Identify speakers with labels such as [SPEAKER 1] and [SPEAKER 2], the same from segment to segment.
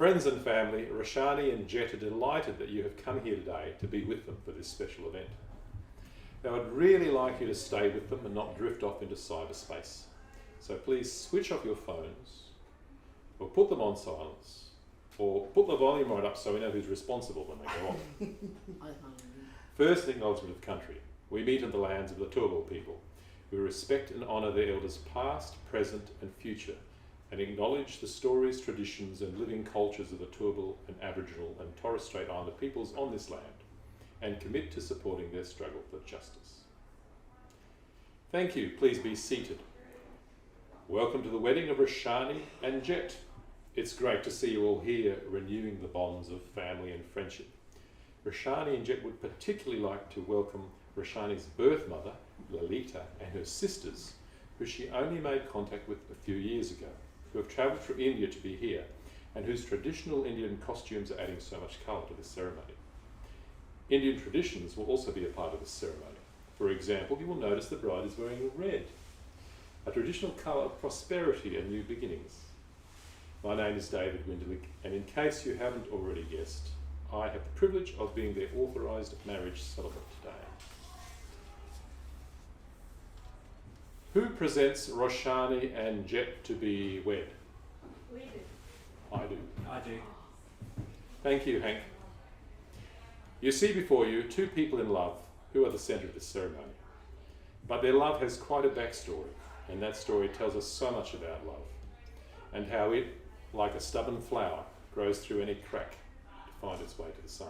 [SPEAKER 1] Friends and family, Roshani and Jett are delighted that you have come here today to be with them for this special event. They would really like you to stay with them and not drift off into cyberspace. So please switch off your phones, or put them on silence, or put the volume right up so we know who's responsible when they go off. First, an acknowledgement of country. We meet in the lands of the Turrbal people. We respect and honour their elders past, present and future, and acknowledge the stories, traditions and living cultures of the Turrbal and Aboriginal and Torres Strait Islander peoples on this land, and commit to supporting their struggle for justice. Thank you. Please be seated. Welcome to the wedding of Roshani and Jett. It's great to see you all here, renewing the bonds of family and friendship. Roshani and Jett would particularly like to welcome Roshani's birth mother, Lalita, and her sisters, who she only made contact with a few years ago, who have travelled from India to be here, and whose traditional Indian costumes are adding so much colour to this ceremony. Indian traditions will also be a part of this ceremony. For example, you will notice the bride is wearing red, a traditional colour of prosperity and new beginnings. My name is David Winderlick, and in case you haven't already guessed, I have the privilege of being their authorised marriage celebrant today. Who presents Roshani and Jett to be wed?
[SPEAKER 2] We do.
[SPEAKER 1] I do.
[SPEAKER 3] I do.
[SPEAKER 1] Thank you, Hank. You see before you two people in love who are the centre of this ceremony. But their love has quite a backstory, and that story tells us so much about love, and how it, like a stubborn flower, grows through any crack to find its way to the sun.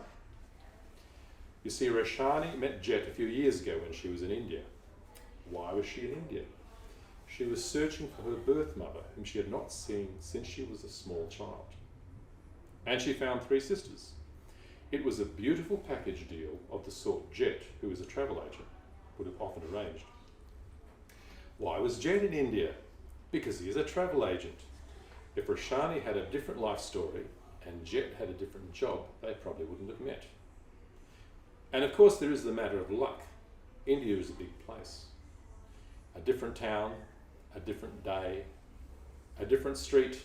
[SPEAKER 1] You see, Roshani met Jett a few years ago when she was in India. Why was she in India? She was searching for her birth mother, whom she had not seen since she was a small child. And she found 3 sisters. It was a beautiful package deal of the sort Jett, who is a travel agent, would have often arranged. Why was Jett in India? Because he is a travel agent. If Roshani had a different life story and Jett had a different job, they probably wouldn't have met. And of course there is the matter of luck. India is a big place. A different town, a different day, a different street,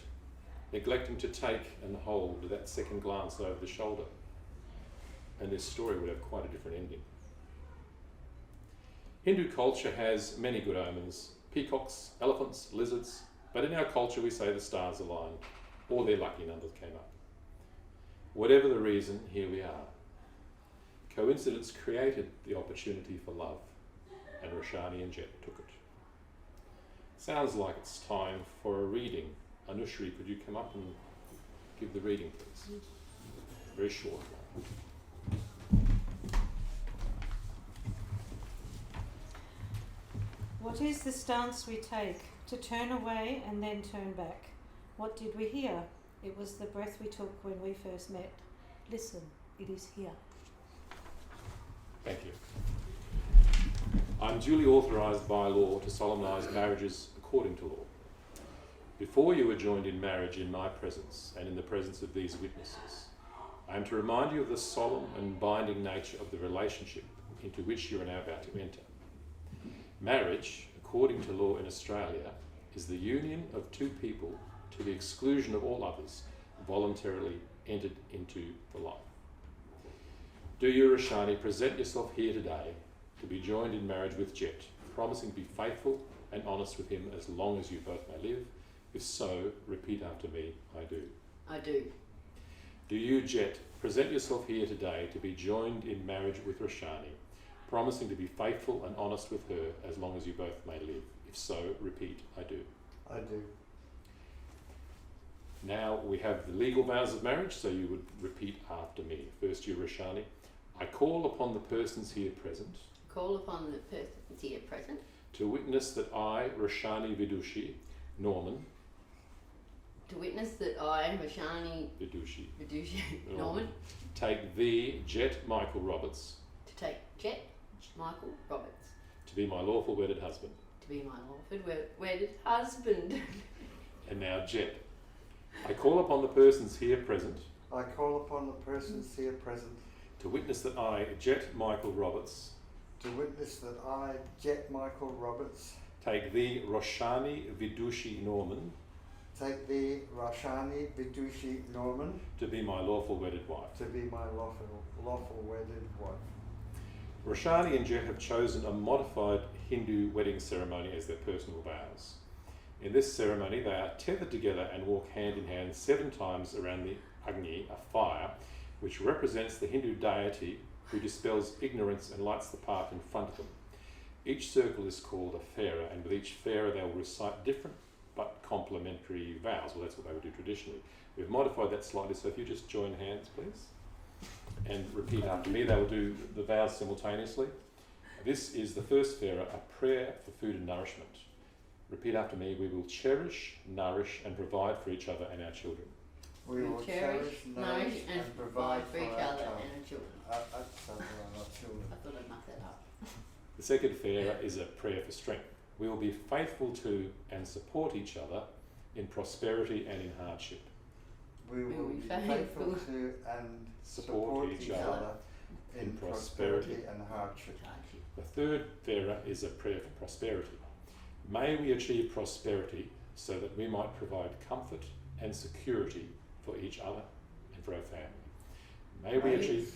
[SPEAKER 1] neglecting to take and hold that second glance over the shoulder. And this story would have quite a different ending. Hindu culture has many good omens: peacocks, elephants, lizards, but in our culture we say the stars aligned, or their lucky numbers came up. Whatever the reason, here we are. Coincidence created the opportunity for love, and Roshani and Jett took it. Sounds like it's time for a reading. Anushri, could you come up and give the reading, please? Very short one.
[SPEAKER 2] What is the stance we take? To turn away and then turn back. What did we hear? It was the breath we took when we first met. Listen, it is here.
[SPEAKER 1] Thank you. I'm duly authorised by law to solemnise marriages according to law. Before you are joined in marriage in my presence and in the presence of these witnesses, I am to remind you of the solemn and binding nature of the relationship into which you are now about to enter. Marriage, according to law in Australia, is the union of 2 people to the exclusion of all others, voluntarily entered into the life. Do you, Roshani, present yourself here today to be joined in marriage with Jett, promising to be faithful and honest with him as long as you both may live? If so, repeat after me, I do.
[SPEAKER 4] I do.
[SPEAKER 1] Do you, Jett, present yourself here today to be joined in marriage with Roshani, promising to be faithful and honest with her as long as you both may live? If so, repeat, I do.
[SPEAKER 3] I do.
[SPEAKER 1] Now we have the legal vows of marriage, so you would repeat after me. First you, Roshani. I call upon the persons here present.
[SPEAKER 4] Call upon the persons here present.
[SPEAKER 1] To witness that I, Roshani Vidushi, Norman.
[SPEAKER 4] To witness that I, Roshani
[SPEAKER 1] Vidushi,
[SPEAKER 4] Norman.
[SPEAKER 1] Take thee, Jett Michael Roberts.
[SPEAKER 4] To take Jett Michael Roberts.
[SPEAKER 1] To be my lawful wedded husband.
[SPEAKER 4] To be my lawful wedded husband.
[SPEAKER 1] And now, Jett. I call upon the persons here present.
[SPEAKER 3] I call upon the persons here present.
[SPEAKER 1] To witness that I, Jett Michael Roberts.
[SPEAKER 3] To witness that I, Jett Michael Roberts.
[SPEAKER 1] Take thee, Roshani Vidushi Norman.
[SPEAKER 3] take thee, Roshani Vidushi Norman,
[SPEAKER 1] to be my lawful wedded wife.
[SPEAKER 3] to be my lawful wedded wife.
[SPEAKER 1] Roshani and Jett have chosen a modified Hindu wedding ceremony as their personal vows. In this ceremony, they are tethered together and walk hand in hand 7 times around the Agni, a fire, which represents the Hindu deity who dispels ignorance and lights the path in front of them. Each circle is called a phara, and with each phara they will recite different but complementary vows. Well, that's what they would do traditionally. We've modified that slightly, so if you just join hands, please, and repeat after me. They will do the vows simultaneously. This is the first phara, a prayer for food and nourishment. Repeat after me. We will cherish, nourish, and provide for each other and our children.
[SPEAKER 3] We will cherish, nourish, and provide for
[SPEAKER 4] each
[SPEAKER 3] our
[SPEAKER 4] other
[SPEAKER 3] child.
[SPEAKER 4] and our children.
[SPEAKER 3] Our children.
[SPEAKER 4] I thought I'd muck that up.
[SPEAKER 1] The second phara is a prayer for strength. We will be faithful to and support each other in prosperity and in hardship.
[SPEAKER 3] We will be faithful to and support each other in prosperity and hardship.
[SPEAKER 1] The third phara is a prayer for prosperity. May we achieve prosperity so that we might provide comfort and security for each other and for our family. May we achieve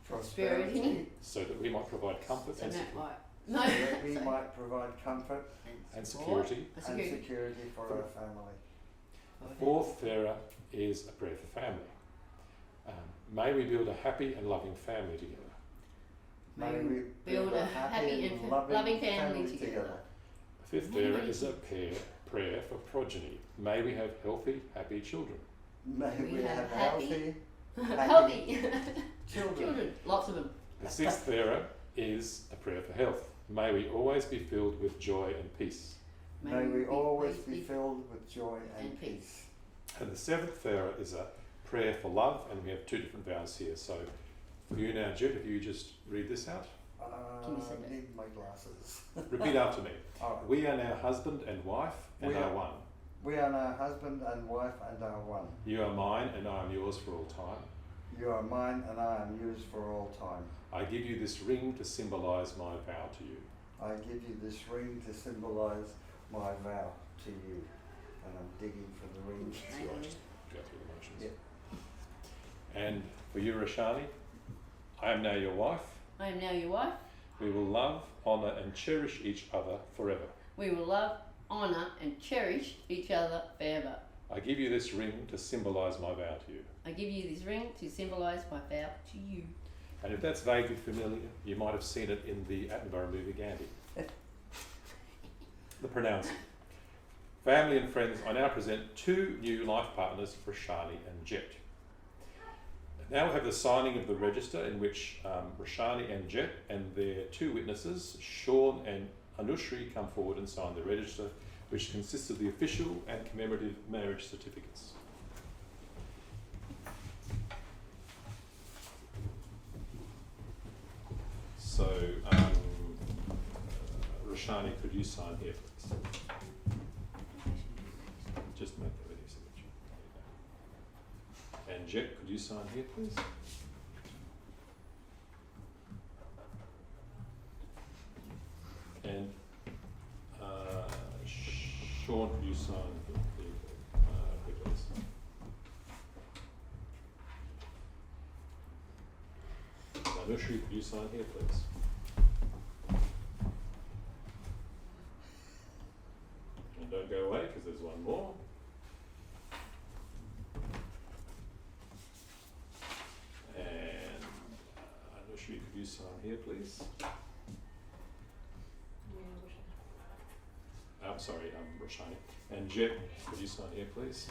[SPEAKER 3] prosperity
[SPEAKER 1] so that we might provide comfort and security.
[SPEAKER 3] so that we might provide comfort
[SPEAKER 1] And security.
[SPEAKER 3] and security for our family.
[SPEAKER 1] The fourth phara is a prayer for family. May we build a happy and loving family together.
[SPEAKER 3] May we
[SPEAKER 4] build a happy and loving family together.
[SPEAKER 1] The fifth phara is a prayer for progeny. May we have healthy, happy children.
[SPEAKER 3] May we have
[SPEAKER 4] happy
[SPEAKER 3] healthy children.
[SPEAKER 4] children, lots of them.
[SPEAKER 1] The sixth phara is a prayer for health. May we always be filled with joy and peace.
[SPEAKER 3] May we always be filled with joy and peace.
[SPEAKER 1] And the seventh phara is a prayer for love, and we have 2 different vows here. So for you now, Jett, if you just read this out.
[SPEAKER 4] Can you say that?
[SPEAKER 3] I need my glasses.
[SPEAKER 1] Repeat after me.
[SPEAKER 3] All right.
[SPEAKER 1] We are now husband and wife and
[SPEAKER 3] We
[SPEAKER 1] are
[SPEAKER 3] are-
[SPEAKER 1] one.
[SPEAKER 3] We are now husband and wife and are one.
[SPEAKER 1] You are mine and I am yours for all time.
[SPEAKER 3] You are mine and I am yours for all time.
[SPEAKER 1] I give you this ring to symbolise my vow to you.
[SPEAKER 3] I give you this ring to symbolise my vow to you. And I'm digging for the ring.
[SPEAKER 1] That's right. Go through the motions.
[SPEAKER 3] Yeah.
[SPEAKER 1] And for you, Roshani, I am now your wife.
[SPEAKER 4] I am now your wife.
[SPEAKER 1] We will love, honour and cherish each other forever.
[SPEAKER 4] We will love, honour and cherish each other forever.
[SPEAKER 1] I give you this ring to symbolise my vow to you.
[SPEAKER 4] I give you this ring to symbolise my vow to you.
[SPEAKER 1] And if that's vaguely familiar, you might have seen it in the Attenborough movie Gandhi. The pronouncing. Family and friends, I now present 2 new life partners, Roshani and Jett. Now we have the signing of the register in which Roshani and Jett and their 2 witnesses, Sean and Anushri, come forward and sign the register, which consists of the official and commemorative marriage certificates. So, Roshani, could you sign here, please? Just make that video signature. There you go. And Jett, could you sign here, please? And Sean, could you sign here, please? Anushri, could you sign here, please? And don't go away, because there's one more. And Anushri, could you sign here, please? I'm sorry, Roshani. And Jett, could you sign here, please?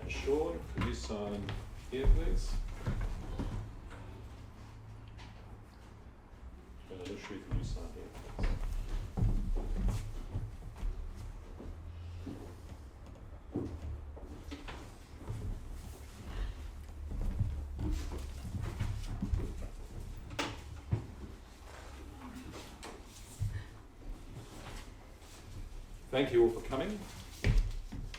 [SPEAKER 1] And Sean, could you sign here, please? And Anushri, could you sign here, please? Thank you all for coming.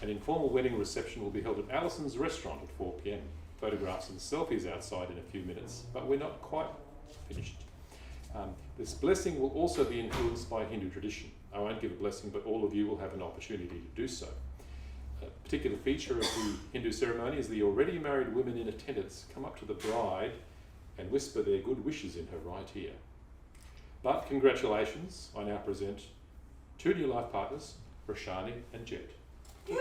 [SPEAKER 1] An informal wedding reception will be held at Alison's restaurant at 4 p.m. Photographs and selfies outside in a few minutes, but we're not quite finished. This blessing will also be influenced by Hindu tradition. I won't give a blessing, but all of you will have an opportunity to do so. A particular feature of the Hindu ceremony is the already married women in attendance come up to the bride and whisper their good wishes in her right ear. But congratulations, I now present two new life partners, Roshani and Jett.
[SPEAKER 2] Yay!